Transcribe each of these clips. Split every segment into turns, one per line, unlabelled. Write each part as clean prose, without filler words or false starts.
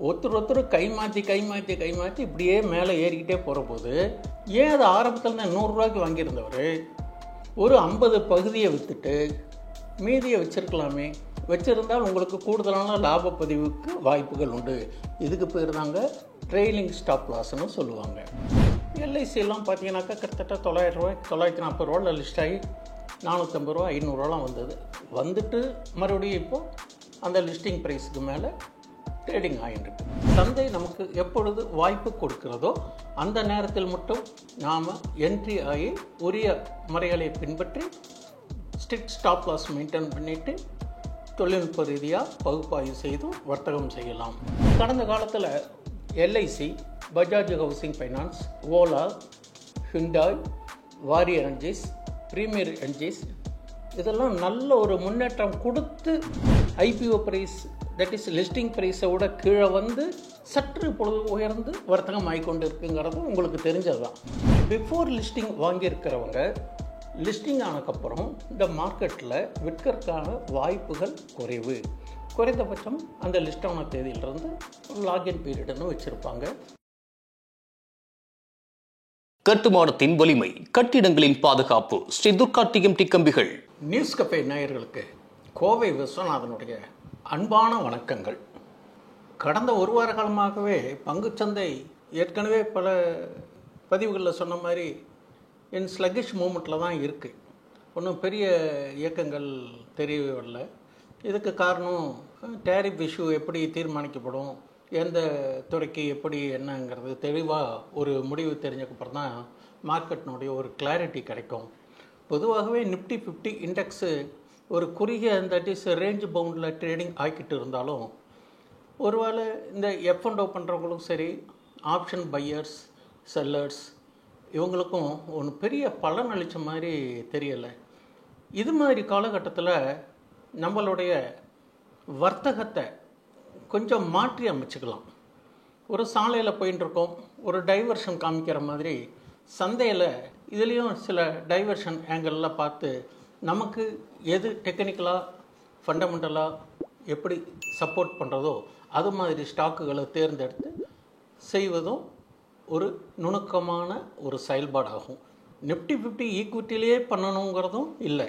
ஒருத்தர் கை மாற்றி இப்படியே மேலே ஏறிக்கிட்டே போகிற போது ஏன் அது ஆரம்பத்தில் தான் 100 ரூபாய்க்கு வாங்கியிருந்தவர் ஒரு 50 பகுதியை விற்றுட்டு மீதியை வச்சுருக்கலாமே. வச்சுருந்தால் உங்களுக்கு கூடுதலான லாப பதிவுக்கு வாய்ப்புகள் உண்டு. இதுக்கு பேர் தாங்க ட்ரெயிலிங் ஸ்டாப் லாஸ்ன்னு சொல்லுவாங்க. எல்ஐசியெல்லாம் பார்த்தீங்கன்னாக்கா கிட்டத்தட்ட 900 ரூபாய் 940 ரூபாயில் லிஸ்ட் ஆகி 450 ரூபா 500 ரூபாலாம் வந்துட்டு மறுபடியும் இப்போது அந்த லிஸ்டிங் ப்ரைஸுக்கு மேலே ட்ரேடிங் ஆகிட்டுருக்கு. சந்தை நமக்கு எப்பொழுது வாய்ப்பு கொடுக்கிறதோ அந்த நேரத்தில் மட்டும் நாம் என்ட்ரி ஆகி உரிய முறைகளை பின்பற்றி ஸ்ட்ரிக்ட் ஸ்டாப் லாஸ் மெயின்டைன் பண்ணிவிட்டு தொழில்நுட்ப ரீதியாக பகுப்பாய்வு செய்து வர்த்தகம் செய்யலாம். கடந்த காலத்தில் LIC, Bajaj housing finance, Ola, Hyundai, Waaree energies, premier energies இதெல்லாம் நல்ல ஒரு முன்னேற்றம் கொடுத்து IPO price that is listing ப்ரைஸை விட கீழே வந்து சற்று பொழுது உயர்ந்து வர்த்தகம் ஆகிக்கொண்டு இருக்குங்கிறது உங்களுக்கு தெரிஞ்சது தான். பிஃபோர் லிஸ்டிங் வாங்கியிருக்கிறவங்க லிஸ்டிங் ஆனதுக்கப்புறம் இந்த மார்க்கெட்டில் விற்கிறதுக்கான வாய்ப்புகள் குறைவு. குறைந்தபட்சம் அந்த லிஸ்ட் ஆன தேதியிலிருந்து ஒரு லாகின் பீரியட்னு வச்சுருப்பாங்க.
கட்டுமானத்தின் வலிமை, கட்டிடங்களின் பாதுகாப்பு. ஸ்ரீ துர்கா டிஎம்டி கம்பிகள்.
நியூஸ் கஃபே நேயர்களுக்கு கோவை விஸ்வநாதனுடைய அன்பான வணக்கங்கள். கடந்த ஒரு வார காலமாகவே பங்குச்சந்தை ஏற்கனவே பல பதிவுகளில் சொன்ன மாதிரி என் ஸ்லக்கிஷ் மூமெண்ட்டில் தான் இருக்குது. ஒன்றும் பெரிய இயக்கங்கள் தெரியவே வரல. இதுக்கு காரணம் டேரிஃப் இஷ்யூ எப்படி தீர்மானிக்கப்படும், எந்த துறைக்கு எப்படி என்னங்கிறது தெளிவாக ஒரு முடிவு தெரிஞ்சக்கப்புறம் தான் மார்க்கெட்டினுடைய ஒரு கிளாரிட்டி கிடைக்கும். பொதுவாகவே நிஃப்டி 50 இண்டெக்ஸு ஒரு குறுகிய தட் இஸ் ரேஞ்ச் பவுண்டில் ட்ரேடிங் ஆகிக்கிட்டு இருந்தாலும் ஒருவேளை இந்த F&O பண்ணுறவங்களும் சரி, ஆப்ஷன் பையர்ஸ், செல்லர்ஸ் இவங்களுக்கும் ஒன்று பெரிய பலன் அளித்த மாதிரி தெரியலை. இது மாதிரி காலகட்டத்தில் நம்மளுடைய வர்த்தகத்தை கொஞ்சம் மாற்றி அமைச்சுக்கலாம். ஒரு சாலையில் போயின்ட்டுருக்கோம், ஒரு டைவர்ஷன் காமிக்கிற மாதிரி சந்தையில் இதுலேயும் சில டைவர்ஷன் ஆங்கிளில் பார்த்து நமக்கு எது டெக்னிக்கலாக ஃபண்டமெண்டலாக எப்படி சப்போர்ட் பண்ணுறதோ அது மாதிரி ஸ்டாக்குகளை தேர்ந்தெடுத்து செய்வதும் ஒரு நுணுக்கமான ஒரு செயல்பாடாகும். நிஃப்டி 50 ஈக்விட்டிலேயே பண்ணணுங்கிறதும் இல்லை.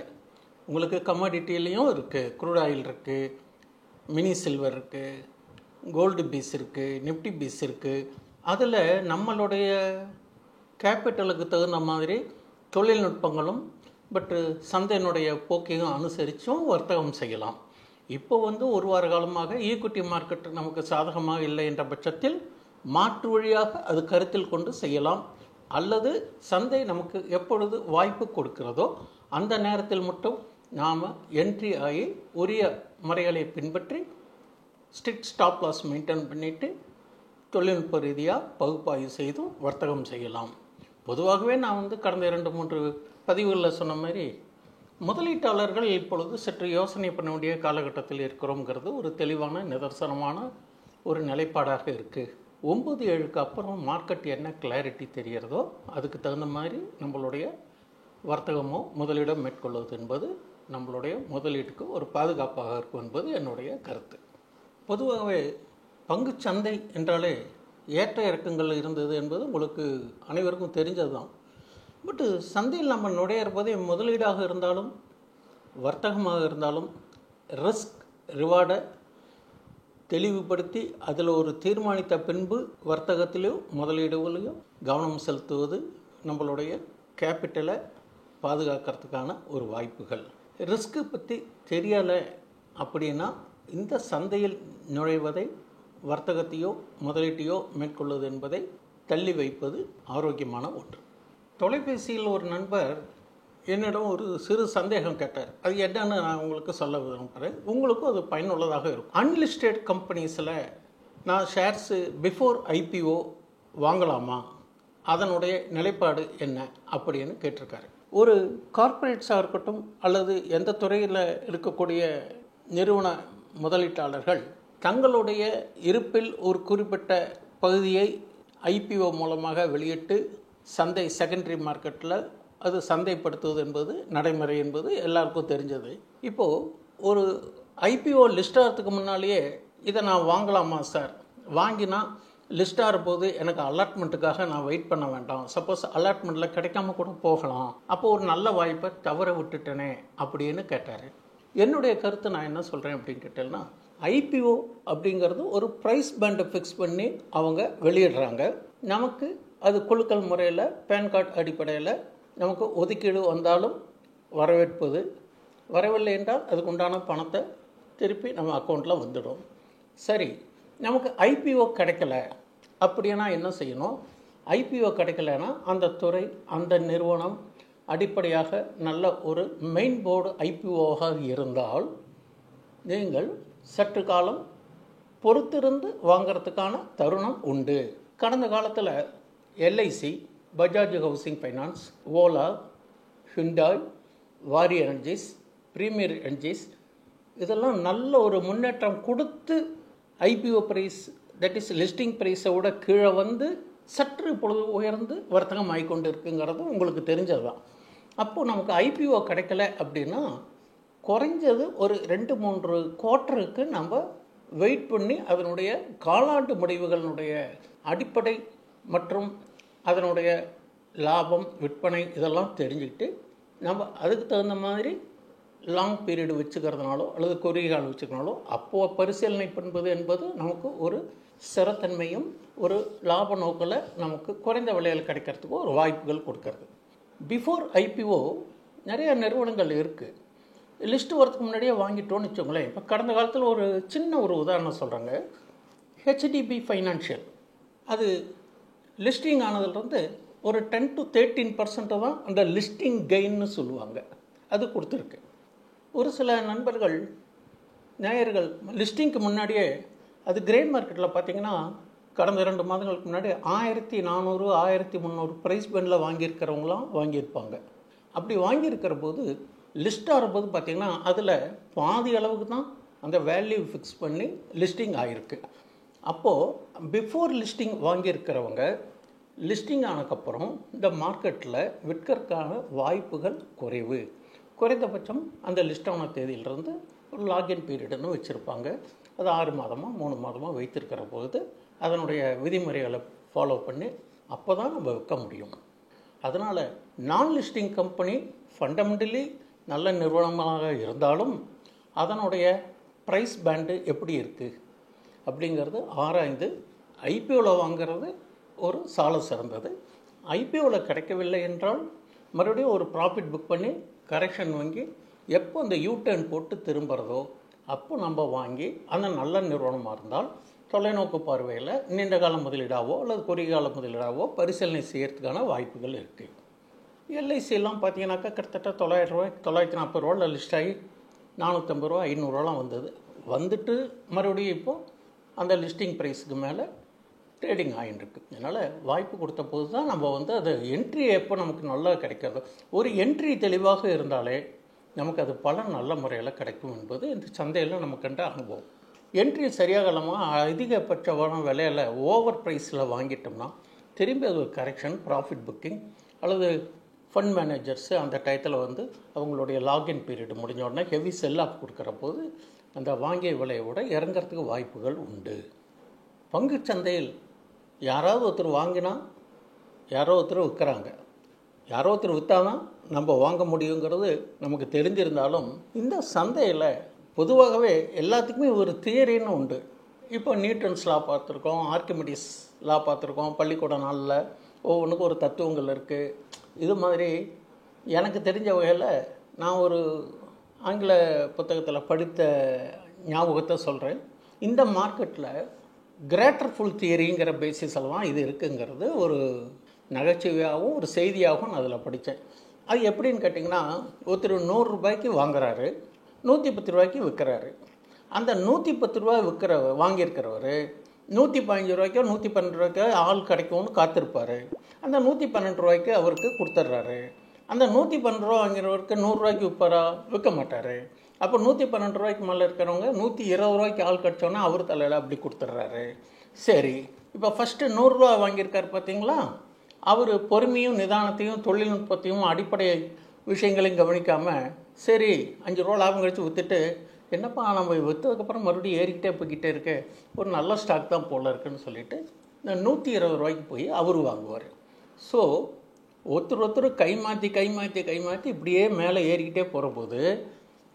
உங்களுக்கு கமாடிட்டிலையும் இருக்குது, க்ரூட் ஆயில் இருக்குது, மினி சில்வர் இருக்குது, கோல்டு பீஸ் இருக்குது, நிஃப்டி பீஸ் இருக்குது. அதில் நம்மளுடைய கேபிட்டலுக்கு தகுந்த மாதிரி தொழில்நுட்பங்களும் பட்டு சந்தையினுடைய போக்கையும் அனுசரித்தும் வர்த்தகம் செய்யலாம். இப்போ ஒரு வார காலமாக ஈக்விட்டி மார்க்கெட் நமக்கு சாதகமாக இல்லை என்ற பட்சத்தில் மாற்று வழியாக அது கருத்தில் கொண்டு செய்யலாம். அல்லது சந்தை நமக்கு எப்பொழுது வாய்ப்பு கொடுக்கிறதோ அந்த நேரத்தில் மட்டும் நாம் என்ட்ரி ஆகி உரிய முறைகளை பின்பற்றி ஸ்ட்ரிக்ட் ஸ்டாப் லாஸ் மெயின்டைன் பண்ணிவிட்டு தொழில்நுட்ப ரீதியாக பகுப்பாய்வு செய்தும் வர்த்தகம் செய்யலாம். பொதுவாகவே நான் கடந்த 2-3 பதிவுகளில் சொன்ன மாதிரி முதலீட்டாளர்கள் இப்பொழுது சற்று யோசனை பண்ண வேண்டிய காலகட்டத்தில் இருக்கிறோங்கிறது ஒரு தெளிவான நிதர்சனமான ஒரு நிலைப்பாடாக இருக்குது. 9-7க்கு அப்புறம் மார்க்கெட் என்ன கிளாரிட்டி தெரிகிறதோ அதுக்கு தகுந்த மாதிரி நம்மளுடைய வர்த்தகமோ முதலீடம் மேற்கொள்வது என்பது நம்மளுடைய முதலீட்டுக்கு ஒரு பாதுகாப்பாக இருக்கும் என்பது என்னுடைய கருத்து. பொதுவாகவே பங்கு சந்தை என்றாலே ஏற்ற இறக்கங்கள் இருந்தது என்பது உங்களுக்கு அனைவருக்கும் தெரிஞ்சது தான். பட்டு சந்தையில் நம்ம நுழையிறபோதே முதலீடாக இருந்தாலும் வர்த்தகமாக இருந்தாலும் ரிஸ்க் ரிவார்டை தெளிவுபடுத்தி அதில் ஒரு தீர்மானித்த பின்பு வர்த்தகத்திலையும் முதலீடுகளையும் கவனம் செலுத்துவது நம்மளுடைய கேபிட்டலை பாதுகாக்கிறதுக்கான ஒரு வாய்ப்புகள். ரிஸ்க்கு பற்றி தெரியலை அப்படின்னா இந்த சந்தையில் நுழைவதை, வர்த்தகத்தையோ முதலீட்டையோ மேற்கொள்வது என்பதை தள்ளி வைப்பது ஆரோக்கியமான ஒன்று. தொலைபேசியில் ஒரு நண்பர் என்னிடம் ஒரு சிறு சந்தேகம் கேட்டார். அது என்னன்னு நான் உங்களுக்கு சொல்ல விரும்புகிறேன், உங்களுக்கும் அது பயனுள்ளதாக இருக்கும். அன்லிஸ்டட் கம்பெனிஸில் நான் ஷேர்ஸு பிஃபோர் ஐபிஓ வாங்கலாமா, அதனுடைய நிலைப்பாடு என்ன அப்படின்னு கேட்டிருக்காரு. ஒரு கார்ப்பரேட்ஸாக இருக்கட்டும் அல்லது எந்த துறையில் இருக்கக்கூடிய நிறுவன முதலீட்டாளர்கள் தங்களுடைய இருப்பில் ஒரு குறிப்பிட்ட பகுதியை ஐபிஓ மூலமாக வெளியிட்டு சந்தை செகண்டரி மார்க்கெட்டில் அது சந்தைப்படுத்துவது என்பது நடைமுறை என்பது எல்லாருக்கும் தெரிஞ்சது. இப்போது ஒரு ஐபிஓ லிஸ்ட் ஆகிறதுக்கு முன்னாலேயே இதை நான் வாங்கலாமா சார், வாங்கினா லிஸ்ட்டாக இருப்போது எனக்கு அலாட்மெண்ட்டுக்காக நான் வெயிட் பண்ண வேண்டாம். சப்போஸ் அலாட்மெண்ட்டில் கிடைக்காம கூட போகலாம். அப்போது ஒரு நல்ல வாய்ப்பை தவற விட்டுட்டேனே அப்படின்னு கேட்டார். என்னுடைய கருத்து நான் என்ன சொல்கிறேன் அப்படின்னு கேட்டேன்னா, ஐபிஓ அப்படிங்கிறது ஒரு ப்ரைஸ் பேண்டை ஃபிக்ஸ் பண்ணி அவங்க வெளியிடுறாங்க. நமக்கு அது குலுக்கல் முறையில் பேன் கார்டு அடிப்படையில் நமக்கு ஒதுக்கீடு வந்தாலும் வரவேற்பது, வரவில்லை என்றால் அதுக்கு உண்டான பணத்தை திருப்பி நம்ம அக்கௌண்ட்டில் வந்துடும். சரி, நமக்கு ஐபிஓ கிடைக்கல அப்படின்னா என்ன செய்யணும்? ஐபிஓ கிடைக்கலன்னா அந்த துறை, அந்த நிறுவனம் அடிப்படையாக நல்ல ஒரு மெயின் போர்டு ஐபிஓவாக இருந்தால் நீங்கள் சற்று காலம் பொறுத்திருந்து வாங்கிறதுக்கான தருணம் உண்டு. கடந்த காலத்தில் LIC, Bajaj housing finance, Ola, Hyundai, Waaree energies, premier energies இதெல்லாம் நல்ல ஒரு முன்னேற்றம் கொடுத்து IPO price, that is listing ப்ரைஸை விட கீழே வந்து சற்று இப்பொழுது உயர்ந்து வர்த்தகம் ஆகிக்கொண்டு இருக்குங்கிறது உங்களுக்கு தெரிஞ்சது தான். அப்போது நமக்கு ஐபிஓ கிடைக்கல அப்படின்னா குறைஞ்சது ஒரு 2-3 குவார்ட்டருக்கு நம்ம வெயிட் பண்ணி அதனுடைய காலாண்டு முடிவுகளினுடைய அடிப்படை மற்றும் அதனுடைய லாபம், விற்பனை இதெல்லாம் தெரிஞ்சுக்கிட்டு நம்ம அதுக்கு தகுந்த மாதிரி லாங் பீரியடு வச்சுக்கிறதுனாலோ அல்லது குறுகிய காலம் வச்சுக்கிறனாலோ அப்போது பரிசீலனை பண்ணுவது என்பது நமக்கு ஒரு ஸ்திரத்தன்மையும் ஒரு லாப நோக்கில் நமக்கு குறைந்த விலையில் கிடைக்கிறதுக்கு ஒரு வாய்ப்புகள் கொடுக்கறது. பிஃபோர் ஐபிஓ நிறைய நிறுவனங்கள் இருக்குது. லிஸ்ட்டு வரதுக்கு முன்னாடியே வாங்கிட்டோன்னு வச்சோங்களேன். இப்போ கடந்த காலத்தில் ஒரு சின்ன ஒரு உதாரணம் சொல்கிறாங்க. ஹெச்டிபி ஃபைனான்ஷியல் அது லிஸ்டிங் ஆனதுலேருந்து ஒரு 10 to 13% தான் அந்த லிஸ்டிங் கெயின்னு சொல்லுவாங்க, அது கொடுத்துருக்கு. ஒரு சில நண்பர்கள், நேயர்கள் லிஸ்டிங்க்கு முன்னாடியே அது கிரே மார்க்கெட்டில் பார்த்திங்கன்னா கடந்த 2 மாதங்களுக்கு முன்னாடி 1400, 1300 ப்ரைஸ் பெண்டில் வாங்கியிருக்கிறவங்களாம் வாங்கியிருப்பாங்க. அப்படி வாங்கியிருக்கிற போது லிஸ்ட் ஆகும்போது பார்த்திங்கன்னா அதில் பாதி அளவுக்கு தான் அந்த வேல்யூ ஃபிக்ஸ் பண்ணி லிஸ்டிங் ஆகிருக்கு. அப்போது பிஃபோர் லிஸ்டிங் வாங்கியிருக்கிறவங்க லிஸ்டிங் ஆனதுக்கப்புறம் இந்த மார்க்கெட்டில் விற்கிறதுக்கான வாய்ப்புகள் குறைவு. குறைந்தபட்சம் அந்த லிஸ்ட் ஆன தேதியிலிருந்து ஒரு லாகின் பீரியடுன்னு வச்சுருப்பாங்க. அது 6 மாதமாக 3 மாதமாக வைத்திருக்கிற போது அதனுடைய விதிமுறைகளை ஃபாலோ பண்ணி அப்போ தான் நம்ம விற்க முடியும். அதனால் நான் லிஸ்டிங் கம்பெனி ஃபண்டமெண்டலி நல்ல நிறுவனமாக இருந்தாலும் அதனுடைய ப்ரைஸ் பேண்டு எப்படி இருக்குது அப்படிங்கிறது ஆராய்ந்து ஐபிஓவில் வாங்கிறது ஒரு சால சிறந்தது. ஐபிஓவில் கிடைக்கவில்லை என்றால் மறுபடியும் ஒரு ப்ராஃபிட் புக் பண்ணி கரெக்ஷன் வாங்கி எப்போ அந்த யூடர்ன் போட்டு திரும்புகிறதோ அப்போ நம்ம வாங்கி அந்த நல்ல நிறுவனமாக இருந்தால் தொலைநோக்கு பார்வையில் நீண்ட கால முதலீடாவோ அல்லது குறுகிய கால முதலீடாவோ பரிசீலனை செய்யறதுக்கான வாய்ப்புகள் இருக்குது. எல்ஐசியெல்லாம் பார்த்தீங்கன்னாக்கா கிட்டத்தட்ட 900 ரூபாய் 940 ரூபாயில் லிஸ்ட் ஆகி 450 ரூபா 500 ரூபாலாம் வந்தது. வந்துட்டு மறுபடியும் இப்போது அந்த லிஸ்டிங் ப்ரைஸுக்கு மேலே ட்ரேடிங் ஆகிட்டுருக்கு. அதனால் வாய்ப்பு கொடுத்த போது தான் நம்ம வந்து அது என்ட்ரி எப்போ நமக்கு நல்லா கிடைக்கிறது. ஒரு என்ட்ரி தெளிவாக இருந்தாலே நமக்கு அது பலன் நல்ல முறையில் கிடைக்கும் என்பது இந்த சந்தையில் நம்ம கண்ட அனுபவம். என்ட்ரி சரியாக இல்லாமல் அதிகபட்சமான விலையில் ஓவர் ப்ரைஸில் வாங்கிட்டோம்னா திரும்பி அது ஒரு கரெக்ஷன், ப்ராஃபிட் புக்கிங் அல்லது ஃபண்ட் மேனேஜர்ஸு அந்த டயத்தில் வந்து அவங்களுடைய லாகின் பீரியட் முடிஞ்ச உடனே ஹெவி செல் ஆஃப் கொடுக்குற போது அந்த வாங்கிய விலையோட இறங்கிறதுக்கு வாய்ப்புகள் உண்டு. பங்கு சந்தையில் யாராவது ஒருத்தர் வாங்கினா யாரோ ஒருத்தர் விற்கிறாங்க, யாரோ ஒருத்தர் விற்றாதான் நம்ம வாங்க முடியுங்கிறது நமக்கு தெரிஞ்சிருந்தாலும் இந்த சந்தையில் பொதுவாகவே எல்லாத்துக்குமே ஒரு தியரின்னு உண்டு. இப்போ நியூட்டன்ஸ் லா பார்த்துருக்கோம், ஆர்கிமிடிஸ் லா பார்த்துருக்கோம், பள்ளிக்கூட நாளில் ஒவ்வொன்றுக்கும் ஒரு தத்துவங்கள் இருக்குது. இது மாதிரி எனக்கு தெரிஞ்ச வகையில் நான் ஒரு ஆங்கில புத்தகத்தில் படித்த ஞாபகத்தை சொல்கிறேன். இந்த மார்க்கெட்டில் கிரேட்டர் ஃபுல் தியரிங்கிற பேசிஸெல்லாம் இது இருக்குங்கிறது ஒரு நகைச்சுவையாகவும் ஒரு செய்தியாகவும் நான் அதில் படித்தேன். அது எப்படின்னு கேட்டிங்கன்னா, ஒருத்தர் 100 ரூபாய்க்கு வாங்குறாரு, 110 ரூபாய்க்கு விற்கிறாரு. அந்த 110 ரூபாய் வாங்கியிருக்கிறவர் 115 ரூபாய்க்கோ 112 ரூபாய்க்கோ ஆள் கிடைக்கும்னு காத்திருப்பார். அந்த 112 ரூபாய்க்கு அவருக்கு கொடுத்துட்றாரு. அந்த 112 ரூபா வாங்கிறவருக்கு 100 ரூபாய்க்கு விற்பாரா? விற்க மாட்டார். அப்போ 112 ரூபாய்க்கு மேலே இருக்கிறவங்க 120 ரூபாய்க்கு ஆள் கிடச்சோன்னா அவர் தலையில் அப்படி கொடுத்துட்றாரு. சரி, இப்போ ஃபஸ்ட்டு 100 ரூபா வாங்கியிருக்காரு பார்த்தீங்களா, அவர் பொறுமையும் நிதானத்தையும் தொழில்நுட்பத்தையும் அடிப்படை விஷயங்களையும் கவனிக்காமல் சரி 5 ரூபா லாபம் கழித்து விற்றுட்டு என்னப்பா நம்ம விற்றதுக்கப்புறம் மறுபடியும் ஏறிக்கிட்டே போய்கிட்டே இருக்கு, ஒரு நல்ல ஸ்டாக் தான் போல இருக்குன்னு சொல்லிட்டு 120 ரூபாய்க்கு போய் அவர் வாங்குவார். ஸோ ஒருத்தர் கை மாற்றி இப்படியே மேலே ஏறிக்கிட்டே போகிற போது,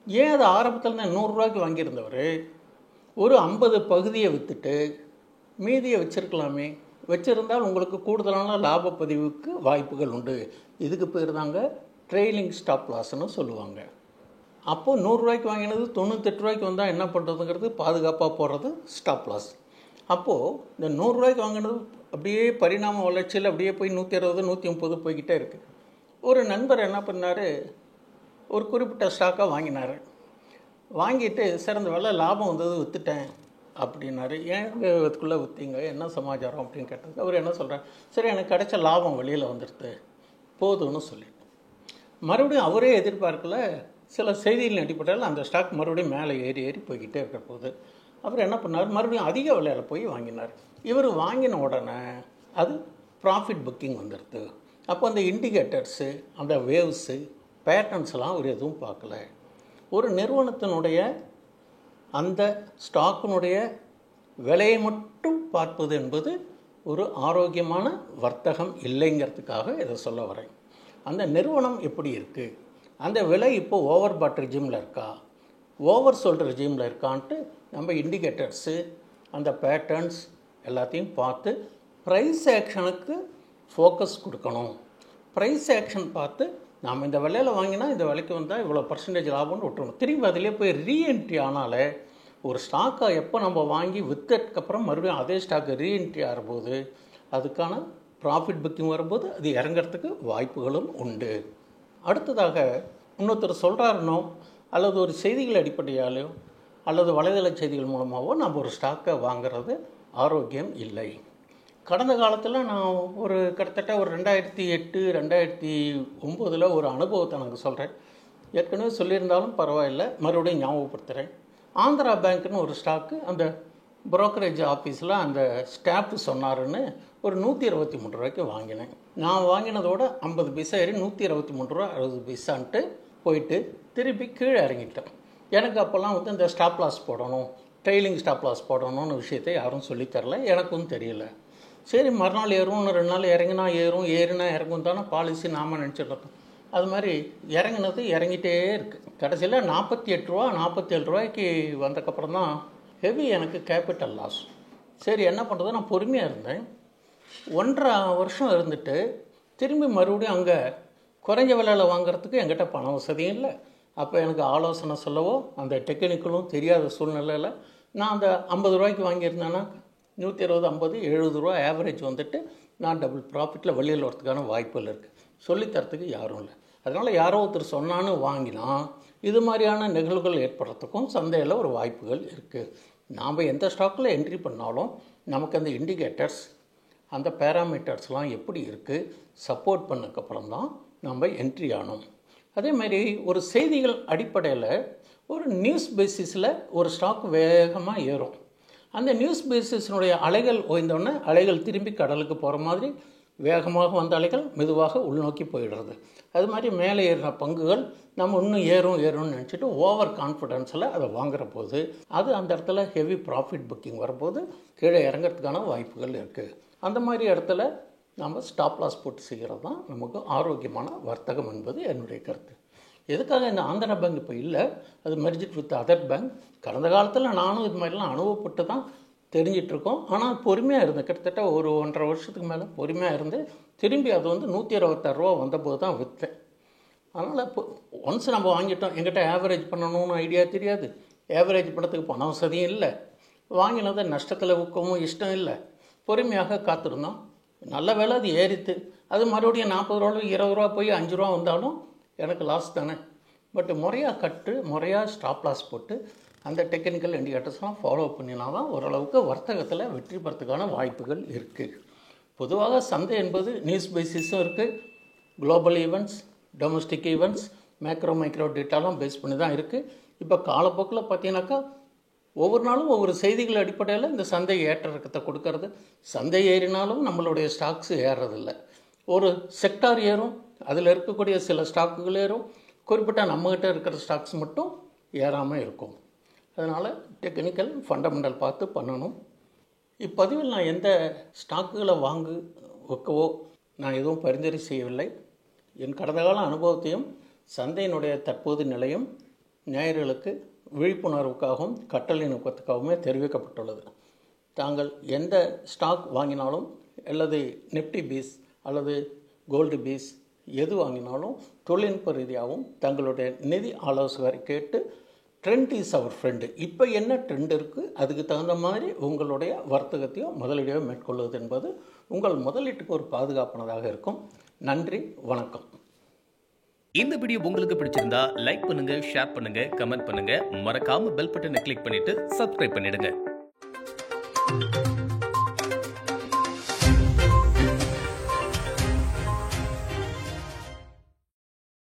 ஏன் அது ஆரம்பத்தில் தான் 100 ரூபாய்க்கு வாங்கியிருந்தவர் ஒரு 50 பகுதியை விற்றுட்டு மீதியை வச்சுருக்கலாமே? வச்சுருந்தால் உங்களுக்கு கூடுதலான லாப பதிவுக்கு வாய்ப்புகள் உண்டு. இதுக்கு பேர் தாங்க ட்ரெயிலிங் ஸ்டாப் லாஸ்ன்னு சொல்லுவாங்க. அப்போது 100 ரூபாய்க்கு வாங்கினது 98 ரூபாய்க்கு வந்தால் என்ன பண்ணுறதுங்கிறது பாதுகாப்பாக போடுறது ஸ்டாப் லாஸ். அப்போது இந்த 100 ரூபாய்க்கு வாங்கினது அப்படியே பரிணாம வளர்ச்சியில் அப்படியே போய் 120 130 போய்கிட்டே இருக்குது. ஒரு நண்பர் என்ன பண்ணார், ஒரு குறிப்பிட்ட ஸ்டாக்காக வாங்கினார். வாங்கிட்டு சிறந்த வேலை லாபம் வந்தது விற்றுட்டேன் அப்படின்னாரு. ஏன் இதுக்குள்ளே விற்றீங்க, என்ன சமாச்சாரம் அப்படின்னு கேட்டது. அவர் என்ன சொல்கிறார், சரி எனக்கு கிடைச்ச லாபம் வெளியில் வந்துடுது போதும்னு சொல்லிட்டு, மறுபடியும் அவரே எதிர்பார்க்கல சில செய்திகளின் அடிப்படையில் அந்த ஸ்டாக் மறுபடியும் மேலே ஏறி போய்கிட்டே இருக்கிற போது அவர் என்ன பண்ணார், மறுபடியும் அதிக விலையில் போய் வாங்கினார். இவர் வாங்கின உடனே அது ப்ராஃபிட் புக்கிங் வந்துடுது. அப்போ அந்த இண்டிகேட்டர்ஸு, அந்த வேவ்ஸு, பேட்டர்ன்ஸ்லாம் அவர் எதுவும் பார்க்கல. ஒரு நிறுவனத்தினுடைய அந்த ஸ்டாக்கினுடைய விலையை மட்டும் பார்ப்பது என்பது ஒரு ஆரோக்கியமான வர்த்தகம் இல்லைங்கிறதுக்காக இதை சொல்ல வரேன். அந்த நிறுவனம் எப்படி இருக்குது, அந்த விலை இப்போது ஓவர் பாட் ரெஜிமில் இருக்கா, ஓவர் சோல்ட் ரெஜிமில் இருக்கான்ட்டு நம்ம இண்டிகேட்டர்ஸு, அந்த பேட்டர்ன்ஸ் எல்லாத்தையும் பார்த்து ப்ரைஸ் ஆக்ஷனுக்கு ஃபோக்கஸ் கொடுக்கணும். ப்ரைஸ் ஆக்ஷன் பார்த்து நாம் இந்த விலையில் வாங்கினா இந்த விலைக்கு வந்தால் இவ்வளோ பர்சன்டேஜ் லாபம்னு விட்டுருணும். திரும்பி அதிலே போய் ரீஎன்ட்ரி ஆனாலே, ஒரு ஸ்டாக்கை எப்போ நம்ம வாங்கி விற்றதுக்கப்புறம் மறுபடியும் அதே ஸ்டாக்கு ரீஎன்ட்ரி ஆகும்போது அதுக்கான ப்ராஃபிட் புக்கிங் வரும்போது அது இறங்கிறதுக்கு வாய்ப்புகளும் உண்டு. அடுத்ததாக இன்னொருத்தர் சொல்கிறாருனோ அல்லது ஒரு செய்திகள் அடிப்படையாலோ அல்லது வலைதள செய்திகள் மூலமாகவோ நம்ம ஒரு ஸ்டாக்கை வாங்கிறது ஆரோக்கியம் இல்லை. கடந்த காலத்தில் நான் ஒரு கிட்டத்தட்ட ஒரு 2008 2009 ஒரு அனுபவத்தை எனக்கு சொல்கிறேன். ஏற்கனவே சொல்லியிருந்தாலும் பரவாயில்லை, மறுபடியும் ஞாபகப்படுத்துகிறேன். ஆந்திரா பேங்க்னு ஒரு ஸ்டாக்கு அந்த புரோக்கரேஜ் ஆஃபீஸில் அந்த ஸ்டாஃப் சொன்னாருன்னு ஒரு 123 ரூபாய்க்கு வாங்கினேன். நான் வாங்கினதோட 50 பைசா ஏறி 123 ரூபா 60 பைசான்ட்டு போயிட்டு திருப்பி கீழே இறங்கிட்டேன். எனக்கு அப்போல்லாம் இந்த ஸ்டாப் லாஸ் போடணும், ட்ரெயிலிங் ஸ்டாப் லாஸ் போடணும்னு விஷயத்தை யாரும் சொல்லித்தரல, எனக்கும் தெரியல. சரி மறுநாள் ஏறும், 2 நாள் இறங்கினா ஏறும், ஏறினா இறங்கும் தானே பாலிசி நாம் நினச்சிட்ருக்கோம். அது மாதிரி இறங்கினது இறங்கிட்டே இருக்குது. கடைசியில் 48 ரூபா 47 ரூபாய்க்கு வந்தக்கப்புறம் தான் ஹெவி எனக்கு கேபிட்டல் லாஸ். சரி என்ன பண்ணுறது, நான் பொறுமையாக இருந்தேன். 1.5 வருஷம் இருந்துட்டு திரும்பி மறுபடியும் அங்கே குறைஞ்ச விலையில் வாங்குறதுக்கு என்கிட்ட பண வசதியும் இல்லை. அப்போ எனக்கு ஆலோசனை சொல்லவோ அந்த டெக்னிக்கலும் தெரியாத சூழ்நிலையில் நான் அந்த 50 ரூபாய்க்கு வாங்கியிருந்தேன்னா 120 50 70 ரூபா ஆவரேஜ் வந்துட்டு நான் டபுள் ப்ராஃபிட்டில் வெளியில் வரதுக்கான வாய்ப்புகள் இருக்குது. சொல்லித்தரத்துக்கு யாரும் இல்லை. அதனால் யாரோ ஒருத்தர் சொன்னான்னு வாங்கினா இது மாதிரியான நிகழ்வுகள் ஏற்படுறதுக்கும் சந்தையில் ஒரு வாய்ப்புகள் இருக்குது. நாம் எந்த ஸ்டாக்கில் என்ட்ரி பண்ணாலும் நமக்கு அந்த இண்டிகேட்டர்ஸ், அந்த பேராமீட்டர்ஸ்லாம் எப்படி இருக்குது சப்போர்ட் பண்ணதுக்கப்புறம் தான் நம்ம என்ட்ரி ஆனோம். அதேமாதிரி ஒரு செய்திகள் அடிப்படையில் ஒரு நியூஸ் பேசிஸில் ஒரு ஸ்டாக் வேகமாக ஏறும். அந்த நியூஸ் பேசிஸினுடைய அலைகள் ஓய்ந்தோடனே அலைகள் திரும்பி கடலுக்கு போகிற மாதிரி வேகமாக வந்த அலைகள் மெதுவாக உள்நோக்கி போயிடுறது. அது மாதிரி மேலே ஏறின பங்குகள் நம்ம இன்னும் ஏறும்னு நினச்சிட்டு ஓவர் கான்ஃபிடென்ஸில் அதை வாங்குற போது அது அந்த இடத்துல ஹெவி ப்ராஃபிட் புக்கிங் வரும்போது கீழே இறங்கிறதுக்கான வாய்ப்புகள் இருக்குது. அந்த மாதிரி இடத்துல நம்ம ஸ்டாப் லாஸ் போட்டு செய்கிறது தான் நமக்கு ஆரோக்கியமான வர்த்தகம் என்பது என்னுடைய கருத்து. எதுக்காக இந்த ஆந்திரா பேங்க் இப்போ இல்லை, அது மெர்ஜிட் வித் அதர் பேங்க். கடந்த காலத்தில் நானும் இது மாதிரிலாம் அனுபவப்பட்டு தான் தெரிஞ்சிட்ருக்கோம். ஆனால் பொறுமையாக இருந்தேன். கிட்டத்தட்ட ஒரு 1.5 வருஷத்துக்கு மேலே பொறுமையாக இருந்து திரும்பி அது 126 ரூபா வந்தபோது தான் விற்றேன். அதனால் இப்போ ஒன்ஸ் நம்ம வாங்கிட்டோம், எங்கிட்ட ஆவரேஜ் பண்ணணும்னு ஐடியா தெரியாது, ஆவரேஜ் பண்ணுறதுக்கு பண வசதியும் இல்லை, வாங்கினதை நஷ்டத்தில் விற்கவும் இஷ்டம் இல்லை, பொறுமையாக காத்திருந்தோம். நல்ல வேலை அது ஏறித்து. அது மறுபடியும் 40 ரூபா 20 ரூபா போய் 5 ரூபா வந்தாலும் எனக்கு லாஸ் தானே. பட் முறையாக ஸ்டாப் லாஸ் போட்டு அந்த டெக்னிக்கல் இண்டிகேட்டர்ஸ்லாம் ஃபாலோ பண்ணினா தான் ஓரளவுக்கு வர்த்தகத்தில் வெற்றி பெறத்துக்கான வாய்ப்புகள் இருக்குது. பொதுவாக சந்தை என்பது நியூஸ் பேசிஸும் இருக்குது, global events, domestic events, micro டேட்டாலாம் பேஸ் பண்ணி தான் இருக்குது. இப்போ காலப்போக்கில் பார்த்தீங்கன்னாக்கா ஒவ்வொரு நாளும் ஒவ்வொரு செய்திகள் அடிப்படையில் இந்த சந்தை ஏற்ற இறக்கத்தை கொடுக்கறது. சந்தை ஏறினாலும் நம்மளுடைய ஸ்டாக்ஸ் ஏறுறதில்லை. ஒரு செக்டார் ஏறும், அதில் இருக்கக்கூடிய சில ஸ்டாக்குகள் ஏறும், குறிப்பிட்ட நம்மகிட்ட இருக்கிற ஸ்டாக்ஸ் மட்டும் ஏறாமல் இருக்கும். அதனால் டெக்னிக்கல் ஃபண்டமெண்டல் பார்த்து பண்ணணும். இப்பதிவில் நான் எந்த ஸ்டாக்குகளை வைக்கவோ நான் எதுவும் பரிந்துரை செய்யவில்லை. என் கடந்த கால அனுபவத்தையும் சந்தையினுடைய தற்போது நிலையும் நேயர்களுக்கு விழிப்புணர்வுக்காகவும் கட்டளை நோக்கத்துக்காகவுமே தெரிவிக்கப்பட்டுள்ளது. தாங்கள் எந்த ஸ்டாக் வாங்கினாலும் அல்லது நிஃப்டி பீஸ் அல்லது கோல்டு பீஸ் எது வாங்கினாலும் தொழில்நுட்ப ரீதியாகவும் தங்களுடைய நிதி ஆலோசகரை கேட்டு ட்ரெண்ட் இஸ் அவர் ஃப்ரெண்டு, இப்போ என்ன ட்ரெண்ட் இருக்குது அதுக்கு தகுந்த மாதிரி உங்களுடைய வர்த்தகத்தையோ முதலீடையோ மேற்கொள்வது என்பது உங்கள் முதலீட்டுக்கு ஒரு பாதுகாப்பானதாக இருக்கும். நன்றி, வணக்கம்.
இந்த வீடியோ உங்களுக்கு பிடிச்சிருந்தா லைக் பண்ணுங்க, ஷேர் பண்ணுங்க, கமெண்ட் பண்ணுங்க, மறக்காம பெல் பட்டனை கிளிக் பண்ணிட்டு சப்ஸ்கிரைப் பண்ணிடுங்க.